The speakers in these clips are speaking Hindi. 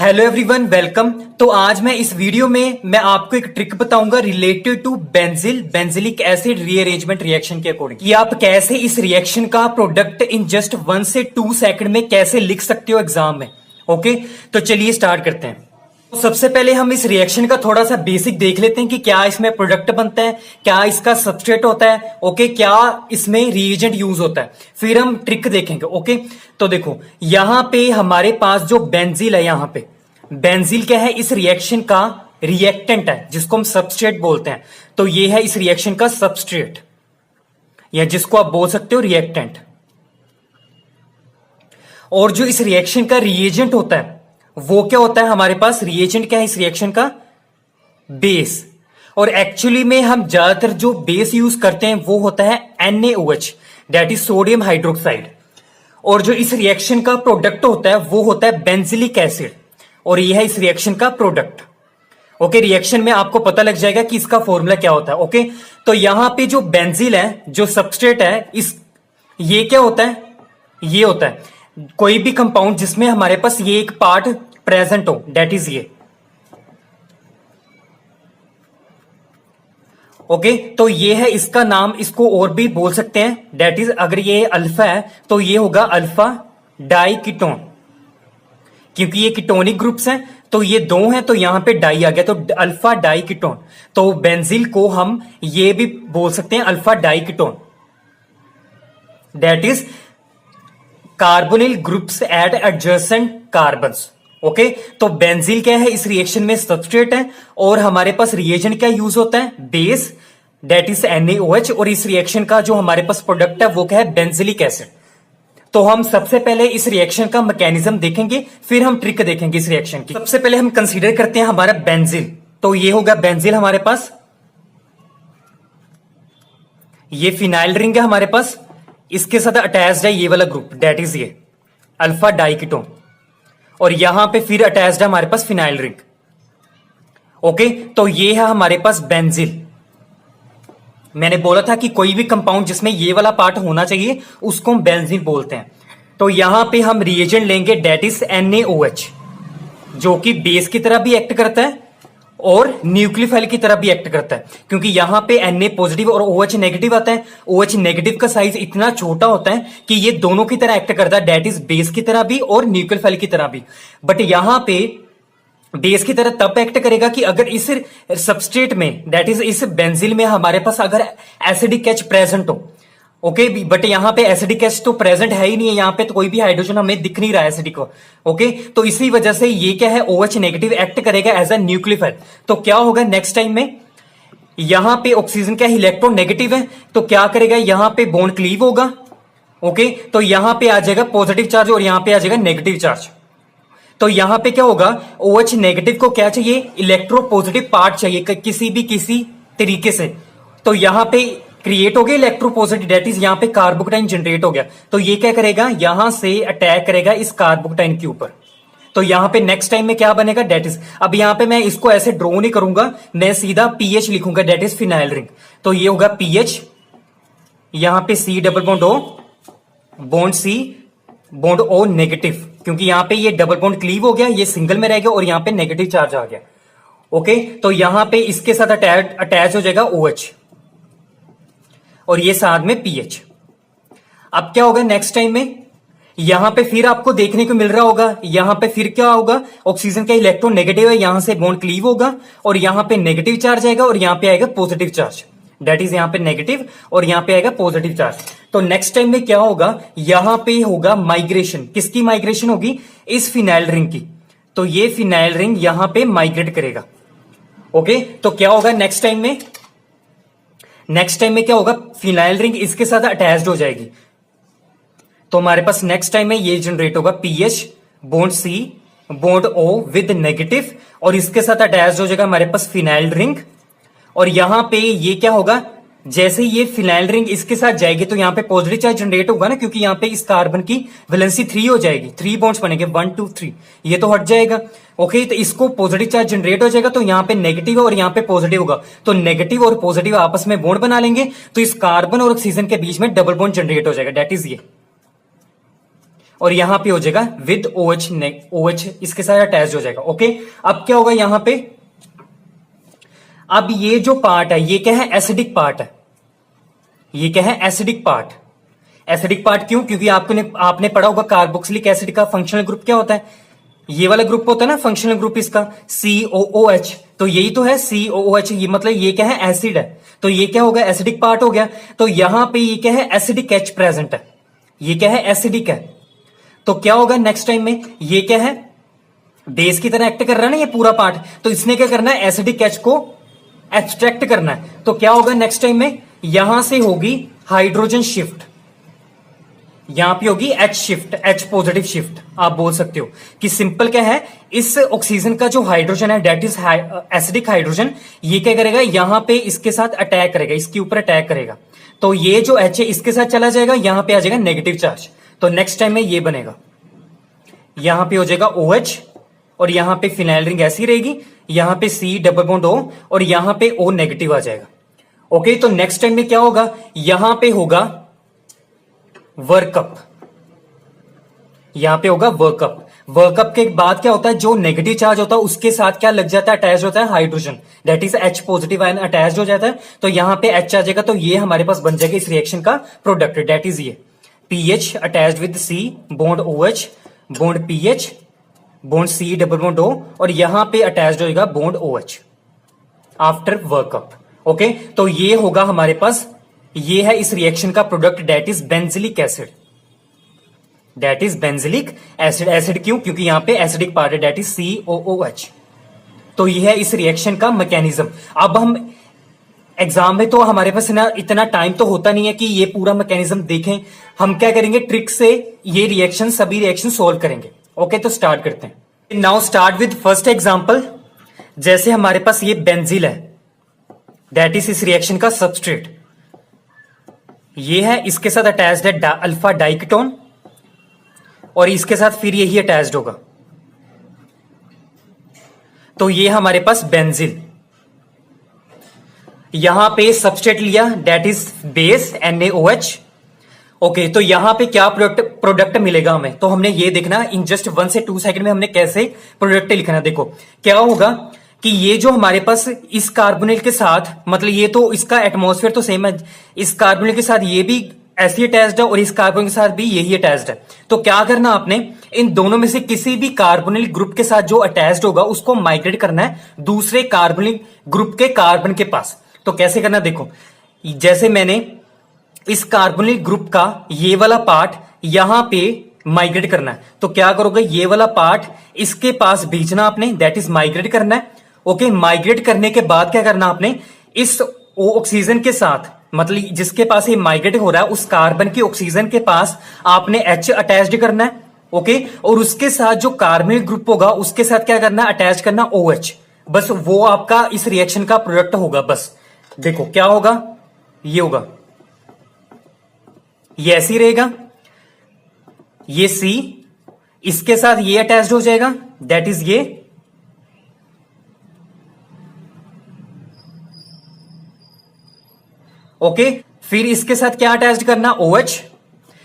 Hello everyone, welcome. तो आज मैं इस वीडियो में मैं आपको एक ट्रिक बताऊंगा related to benzilic acid rearrangement reaction के अकॉर्डिंग कि आप कैसे इस रिएक्शन का प्रोडक्ट इन जस्ट 1 से 2 सेकंड में कैसे लिख सकते हो एग्जाम में। ओके, तो चलिए स्टार्ट करते हैं। तो सबसे पहले हम इस रिएक्शन का थोड़ा सा बेसिक देख लेते हैं कि क्या इसमें प्रोडक्ट बनता है, क्या इसका सबस्ट्रेट होता है, ओके, क्या इसमें रिएजेंट यूज होता है, फिर हम ट्रिक देखेंगे। ओके, तो देखो यहां पे हमारे पास जो बेंजील है, यहां पे बेंजील क्या है, इस रिएक्शन का रिएक्टेंट है जिसको हम सबस्ट्रेट बोलते हैं। तो ये है इस रिएक्शन का सबस्ट्रेट या जिसको आप बोल सकते हो रिएक्टेंट। और जो इस रिएक्शन का रिएजेंट होता है वो क्या होता है, हमारे पास रिएजेंट क्या है इस रिएक्शन का, बेस। और एक्चुअली में हम ज्यादातर जो बेस यूज करते हैं वो होता है NaOH, that is sodium hydroxide. और जो इस रिएक्शन का प्रोडक्ट होता है वो होता है बेंजिलिक एसिड, और ये है इस रिएक्शन का प्रोडक्ट। ओके, रिएक्शन में आपको पता लग जाएगा कि इसका फॉर्मूला क्या होता है। ओके, तो यहां पे जो बेंजील है, जो सबस्ट्रेट है, ये क्या होता है, ये होता है कोई भी कंपाउंड जिसमें हमारे पास ये एक पार्ट प्रेजेंट हो, दैट इज ये। ओके, तो ये है इसका नाम, इसको और भी बोल सकते हैं, दैट इज अगर ये अल्फा है तो ये होगा अल्फा डाइकीटोन, क्योंकि ये कीटोनिक ग्रुप्स हैं। तो ये दो हैं तो यहां पे डाई आ गया, तो अल्फा डाइकीटोन। तो बेंजील को हम ये भी बोल सकते हैं alpha diketone, that is carbonyl groups eight adjacent carbons. Okay, तो बेंजील क्या है, इस रिएक्शन में सबस्ट्रेट है, और हमारे पास रिएजेंट क्या यूज होता है, बेस, दैट इज NaOH। और इस रिएक्शन का जो हमारे पास प्रोडक्ट है वो क्या है, बेंजिलिक एसिड। तो हम सबसे पहले इस रिएक्शन का मैकेनिज्म देखेंगे, फिर हम ट्रिक देखेंगे इस रिएक्शन की। सबसे पहले हम कंसीडर करते हैं हमारा बेंजील। तो ये होगा बेंजील हमारे पास, ये फिनाइल रिंग है हमारे पास, इसके साथ अटैच्ड है ये वाला ग्रुप, दैट इज ये अल्फा डाइकीटोन, और यहां पे फिर अटैच्ड है हमारे पास फिनाइल रिंग। ओके, तो ये है हमारे पास बेंजील। मैंने बोला था कि कोई भी कंपाउंड जिसमें ये वाला पार्ट होना चाहिए उसको हम बेंजील बोलते हैं। तो यहां पे हम रिएजेंट लेंगे, दैट इज NaOH, जो कि बेस की तरह भी एक्ट करता है और न्यूक्लियोफाइल की तरह भी एक्ट करता है, क्योंकि यहां पे Na पॉजिटिव और OH नेगेटिव आता है। OH नेगेटिव का साइज इतना छोटा होता है कि ये दोनों की तरह एक्ट करता है, दैट इज बेस की तरह भी और न्यूक्लियोफाइल की तरह भी। बट यहां पे बेस की तरह तब एक्ट करेगा कि अगर इस सबस्ट्रेट में, दैट इज इस बेंजील में हमारे पास अगर एसिडिक एच प्रेजेंट हो। ओके, बट यहां पे एसिडिक एच तो प्रेजेंट है ही नहीं है, यहां पे तो कोई भी हाइड्रोजन हमें दिख नहीं रहा है एसिडिक। ओके, तो इसी वजह से ये क्या है, OH नेगेटिव एक्ट करेगा एज अ न्यूक्लियोफाइल। तो क्या होगा नेक्स्ट टाइम में, यहां पे ऑक्सीजन का इलेक्ट्रॉन नेगेटिव है, तो क्या करेगा, यहां पे बॉन्ड क्लीव होगा। ओके, तो यहां पे आ जाएगा पॉजिटिव चार्ज और यहां पे आ जाएगा नेगेटिव चार्ज। तो यहां पे क्या होगा, OH नेगेटिव को क्या चाहिए, इलेक्ट्रोपॉजिटिव पार्ट चाहिए किसी तरीके से। तो यहां पे क्रिएट हो गया इलेक्ट्रोपॉजिटिव, दैट इज यहां पे कार्बोकटाइन जनरेट हो गया। तो ये क्या करेगा, यहां से अटैक करेगा इस कार्बोकटाइन के ऊपर। तो यहां पे नेक्स्ट टाइम में क्या बनेगा, दैट इज, अब यहां पे मैं इसको ऐसे ड्रॉ नहीं करूंगा, मैं सीधा PH लिखूंगा, दैट इज फिनाइल रिंग। तो ये होगा PH, यहां पे C double bond O, bond C bond O negative, क्योंकि यहां पे ये डबल बॉन्ड क्लीव हो गया, ये सिंगल में रह गया और यहां पे नेगेटिव चार्ज आ गया। ओके, तो यहां पे इसके साथ अटैच हो जाएगा OH और ये साथ में PH। अब क्या होगा नेक्स्ट टाइम में, यहां पे फिर आपको देखने को मिल रहा होगा, यहां पे फिर क्या होगा, ऑक्सीजन का इलेक्ट्रॉन नेगेटिव है, यहां से बॉन्ड क्लीव होगा और यहां पे नेगेटिव चार्ज आएगा और यहां पे आएगा पॉजिटिव चार्ज, दैट इज यहां पे नेगेटिव और यहां पे आएगा पॉजिटिव चार्ज। तो नेक्स्ट टाइम में क्या होगा, यहां पे होगा माइग्रेशन, किसकी माइग्रेशन होगी, इस फिनाइल रिंग की। तो ये फिनाइल रिंग यहां पे माइग्रेट करेगा। ओके, तो क्या होगा नेक्स्ट टाइम में, नेक्स्ट टाइम में क्या होगा, फिनाइल रिंग इसके साथ अटैच्ड हो जाएगी। तो हमारे पास नेक्स्ट टाइम में ये जनरेट होगा PH bond C bond O with negative, और इसके साथ अटैच्ड हो जाएगा हमारे पास फिनाइल रिंग। और यहां पे ये क्या होगा, जैसे ये फिनाइल रिंग इसके साथ जाएगी तो यहां पे पॉजिटिव चार्ज जनरेट होगा ना, क्योंकि यहां पे इस कार्बन की वैलेंसी 3 हो जाएगी, 3 बॉन्ड्स बनेंगे, 1 2 3, ये तो हट जाएगा। ओके, तो इसको पॉजिटिव चार्ज जनरेट हो जाएगा, तो यहां पे नेगेटिव और यहां पे पॉजिटिव होगा, तो नेगेटिव और पॉजिटिव आपस में बॉन्ड बना लेंगे, तो इस कार्बन और ऑक्सीजन के बीच में डबल बॉन्ड जनरेट हो जाएगा, दैट इज ये। और यहां पे हो जाएगा विद OH, OH इसके साथ अटैच हो जाएगा। ओके, अब क्या होगा यहां पे, अब ये जो पार्ट है ये क्या है, एसिडिक पार्ट है। ये क्या है, एसिडिक पार्ट। एसिडिक पार्ट क्यों, क्योंकि आपने पढ़ा होगा कार्बोक्सिलिक एसिड का फंक्शनल ग्रुप क्या होता है, ये वाला ग्रुप होता है ना फंक्शनल ग्रुप इसका, COOH। तो यही तो है COOH, ये मतलब ये क्या है, एसिड है। तो ये क्या होगा, एसिडिक पार्ट हो गया। तो यहां पे ये क्या है, एसिडिक H प्रेजेंट है। ये क्या है, एसिडिक है। तो क्या होगा नेक्स्ट टाइम में, ये क्या है, बेस की तरह एक्ट कर रहा है ना ये पूरा पार्ट। तो इसने क्या करना है, एसिडिक H को एक्सट्रैक्ट करना है। तो क्या होगा नेक्स्ट टाइम में, यहां से होगी हाइड्रोजन शिफ्ट, यहां पे होगी H shift, H positive shift. आप बोल सकते हो कि सिंपल क्या है, इस ऑक्सीजन का जो हाइड्रोजन है डेट इज एसिडिक हाइड्रोजन, ये क्या करेगा, यहां पे इसके साथ अटैक करेगा, इसके ऊपर अटैक करेगा। तो ये जो H है इसके साथ चला जाएगा, यहां पे आ जाएगा नेगेटिव चार्ज। तो नेक्स्ट टाइम में ये बनेगा, यहां पे हो जाएगा OH और यहां पे फिनाइल रिंग ऐसी रहेगी, यहां पे C डबल बॉन्ड O और यहां पे O नेगेटिव आ जाएगा। ओके, तो नेक्स्ट टाइम में क्या होगा, यहां पे होगा वर्कअप, यहां पे होगा वर्कअप। वर्कअप के बाद क्या होता है, जो नेगेटिव चार्ज होता है उसके साथ क्या लग जाता है, अटैच होता है hydrogen, that is H positive ion attach हो जाता है। तो यहां पे H आ जाएगा, तो ये हमारे पास बन जाएगा इस रिएक्शन का प्रोडक्ट, दैट इज ये PH attached with C bond OH bond PH bond C double bond O और यहां पे अटैच्ड होगा bond OH after workup. Okay, तो ये होगा हमारे पास, ये है इस रिएक्शन का product, that is benzylic acid, that is benzylic acid. Acid क्यों, क्योंकि यहां पे एसिडिक पार्ट है, दैट इज COOH। तो ये है इस रिएक्शन का मैकेनिज्म। अब हम एग्जाम में तो हमारे पास ना इतना टाइम तो होता नहीं है कि ये पूरा मैकेनिज्म देखें, हम क्या करेंगे, ट्रिक से ये रिएक्शन, सभी रिएक्शन सोल्व करेंगे। ओके, तो स्टार्ट करते हैं। Now start with first example. जैसे हमारे पास ये बेंजील है, दैट इज इस रिएक्शन का सबस्ट्रेट, ये है, इसके साथ अटैच्ड है अल्फा डाइकीटोन और इसके साथ फिर यही अटैच्ड होगा। तो ये हमारे पास बेंजील, यहां पे सबस्ट्रेट लिया, that is base NaOH। Okay, तो यहां पे क्या प्रोडक्ट मिलेगा हमें, तो हमने ये देखना इन जस्ट 1 से 2 सेकंड में हमने कैसे प्रोडक्ट लिखना। देखो क्या होगा कि ये जो हमारे पास इस कार्बोनिल के साथ, मतलब ये तो इसका एटमॉस्फेयर तो सेम है, इस कार्बोनिल के साथ ये भी ऐसी अटैच्ड है और इस कार्बोनिल के साथ भी यही अटैच्ड है। तो क्या करना आपने, इन दोनों में से किसी भी कार्बोनिल ग्रुप के साथ जो अटैच्ड होगा उसको माइग्रेट करना है दूसरे कार्बोनिल ग्रुप के कार्बन के पास। तो कैसे करना, देखो जैसे मैंने इस कार्बोनिल ग्रुप का ये वाला पार्ट यहां पे माइग्रेट करना है, तो क्या करोगे, ये वाला पार्ट इसके पास भेजना आपने, दैट इज माइग्रेट करना है। ओके, माइग्रेट करने के बाद क्या करना आपने, इस ऑक्सीजन के साथ, मतलब जिसके पास ये माइग्रेट हो रहा है उस कार्बन की ऑक्सीजन के पास आपने H अटैच्ड करना है। ओके, और उसके साथ जो कार्बोनिल ग्रुप होगा उसके साथ क्या करना, अटैच करना OH। बस वो आपका इस रिएक्शन का प्रोडक्ट होगा। बस देखो क्या होगा, ये होगा, ये ऐसे ही रहेगा, ये C इसके साथ ये अटैच्ड हो जाएगा, दैट इज ये, ओके। फिर इसके साथ क्या अटैच्ड करना, OH,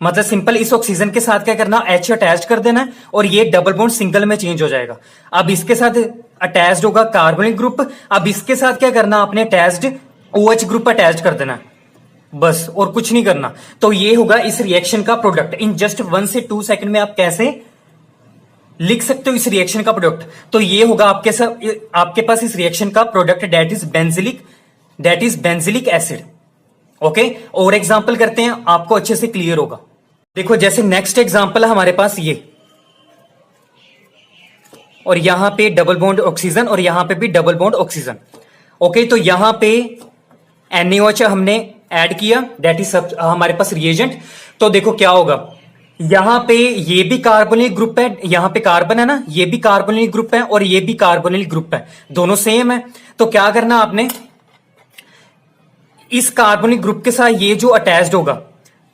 मतलब सिंपल इस ऑक्सीजन के साथ क्या करना, H अटैच कर देना और ये डबल बॉन्ड सिंगल में चेंज हो जाएगा। अब इसके साथ अटैच्ड होगा कार्बोनिल ग्रुप, अब इसके साथ क्या करना आपने, अटैच्ड OH ग्रुप अटैच कर देना, बस और कुछ नहीं करना। तो ये होगा इस रिएक्शन का प्रोडक्ट। इन जस्ट 1 से 2 सेकंड में आप कैसे लिख सकते हो इस रिएक्शन का प्रोडक्ट। तो ये होगा आपके पास इस रिएक्शन का product, that is benzylic acid. Okay, और एग्जांपल करते हैं, आपको अच्छे से क्लियर होगा। देखो जैसे नेक्स्ट एग्जांपल है हमारे पास ये, और यहां पे डबल बॉन्ड ऑक्सीजन और यहां पे भी डबल बॉन्ड ऑक्सीजन। ओके, तो यहां पे NaOH हमने ऐड किया, दैट इज हमारे पास रिएजेंट। तो देखो क्या होगा, यहां पे ये भी कार्बोनिल ग्रुप है, यहां पे कार्बन है ना, ये भी कार्बोनिल ग्रुप है और ये भी कार्बोनिल ग्रुप है, दोनों सेम है। तो क्या करना आपने, इस कार्बोनिल ग्रुप के साथ ये जो अटैच्ड होगा,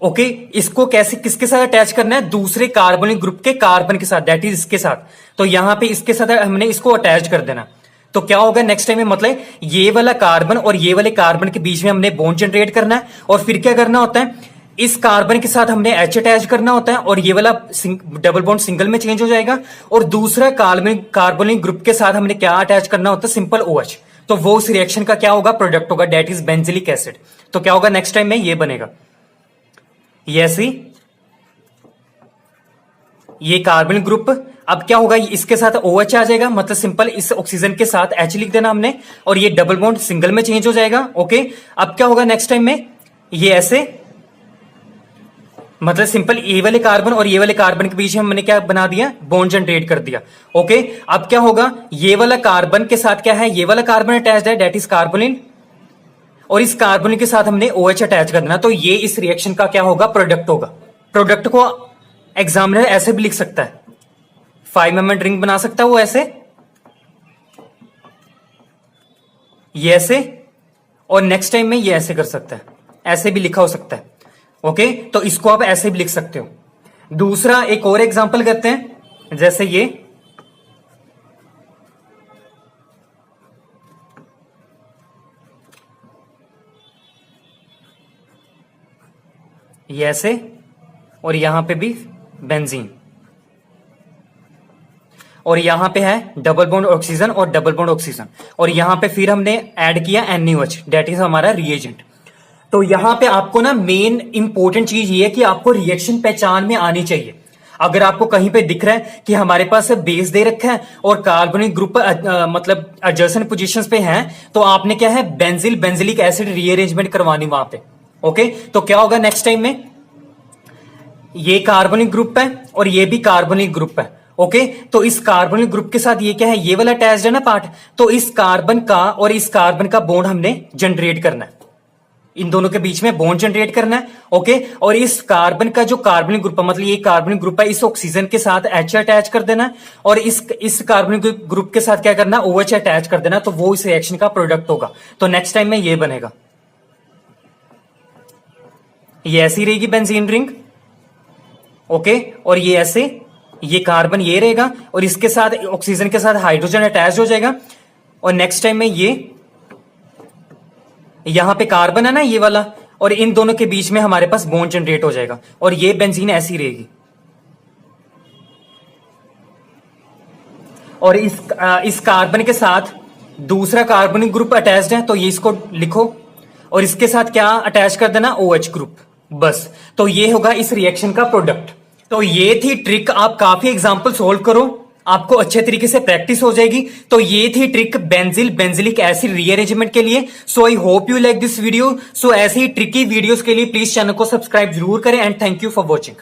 ओके, इसको कैसे किसके साथ अटैच करना है, दूसरे कार्बोनिल ग्रुप के कार्बन के साथ, दैट इज इसके साथ। तो यहां पे इसके साथ हमने इसको अटैच कर देना। तो क्या होगा नेक्स्ट टाइम में, मतलब ये वाला कार्बन और ये वाले कार्बन के बीच में हमने बॉन्ड जनरेट करना है और फिर क्या करना होता है, इस कार्बन के साथ हमने H अटैच करना होता है और ये वाला डबल बॉन्ड सिंगल में चेंज हो जाएगा, और दूसरा कार्बोनिक ग्रुप के साथ हमने क्या अटैच करना होता है, सिंपल OH। तो वो उस रिएक्शन का क्या होगा, प्रोडक्ट होगा, डेट इज बेंजिलिक एसिड। तो क्या होगा नेक्स्ट टाइम में, ये बनेगा, ये ऐसी, ये कार्बन ग्रुप। अब क्या होगा, इसके साथ OH आ जाएगा, मतलब सिंपल इस ऑक्सीजन के साथ H लिख देना हमने, और ये डबल बॉन्ड सिंगल में चेंज हो जाएगा। ओके, अब क्या होगा नेक्स्ट टाइम में, ये ऐसे, मतलब सिंपल ये वाले कार्बन और ये वाले कार्बन के बीच में हमने क्या बना दिया, बॉन्ड जनरेट कर दिया। ओके, अब क्या होगा, ये वाला कार्बन के साथ क्या है, ये वाला कार्बन अटैच्ड है, डेट इज कार्बोनिल, और इस कार्बोनिल के साथ हमने OH अटैच कर देना। तो ये इस रिएक्शन का क्या होगा, प्रोडक्ट होगा। प्रोडक्ट को एग्जामिनर ऐसे भी लिख सकता है, 5 mm रिंग बना सकता है वो ऐसे, ये ऐसे, और नेक्स्ट टाइम में ये ऐसे कर सकता है, ऐसे भी लिखा हो सकता है। ओके, तो इसको आप ऐसे भी लिख सकते हो। दूसरा एक और एग्जांपल करते हैं, जैसे ये ऐसे, और यहां पे भी बेंजीन, और यहां पे है डबल बॉन्ड ऑक्सीजन और डबल बॉन्ड ऑक्सीजन, और यहां पे फिर हमने ऐड किया NaOH, डेट इज हमारा रिएजेंट। तो यहां पे आपको ना मेन इंपॉर्टेंट चीज ये है कि आपको रिएक्शन पहचान में आनी चाहिए। अगर आपको कहीं पे दिख रहा है कि हमारे पास बेस दे रखा है और कार्बोनिक ग्रुप मतलब एडजसेंट पोजीशंस पे हैं, तो आपने क्या है, बेंजिलिक एसिड रीअरेंजमेंट करवानी वहां पे। ओके, तो क्या होगा नेक्स्ट टाइम में, ये कार्बोनिक ग्रुप है और ये भी कार्बोनिक ग्रुप है। ओके, तो इस कार्बोनिक ग्रुप के साथ ये क्या है, ये वाला अटैच्ड है ना पार्ट, तो इस कार्बन का और इस कार्बन का बॉन्ड हमने जनरेट करना है, इन दोनों के बीच में बॉन्ड जनरेट करना है। ओके, और इस कार्बन का जो कार्बनिक ग्रुप है, मतलब ये कार्बनिक ग्रुप है, इस ऑक्सीजन के साथ H अटैच कर देना है, और इस कार्बनिक ग्रुप के साथ क्या करना है, OH अटैच कर देना, तो वो इस रिएक्शन का प्रोडक्ट होगा। तो नेक्स्ट टाइम में ये बनेगा, ये ऐसी रहेगी बेंजीन रिंग। ओके, और ये ऐसे, ये कार्बन ये रहेगा, और इसके साथ ऑक्सीजन के साथ हाइड्रोजन अटैच हो जाएगा, और नेक्स्ट टाइम में ये यहां पे कार्बन है ना ये वाला, और इन दोनों के बीच में हमारे पास बॉन्ड जनरेट हो जाएगा, और ये बेंजीन ऐसी रहेगी। और इस कार्बन के साथ दूसरा कार्बनिक ग्रुप अटैच्ड है, तो ये इसको लिखो, और इसके साथ क्या अटैच कर देना, OH ग्रुप, बस। तो ये होगा इस रिएक्शन का प्रोडक्ट। तो ये थी ट्रिक, आप काफी एग्जांपल सोल्व करो, आपको अच्छे तरीके से प्रैक्टिस हो जाएगी। तो ये थी ट्रिक बेंजिलिक एसिड रीअरेंजमेंट के लिए। So I hope you like this video. So ऐसे ही ट्रिकी वीडियोस के लिए प्लीज चैनल को सब्सक्राइब जरूर करें, and thank you for watching.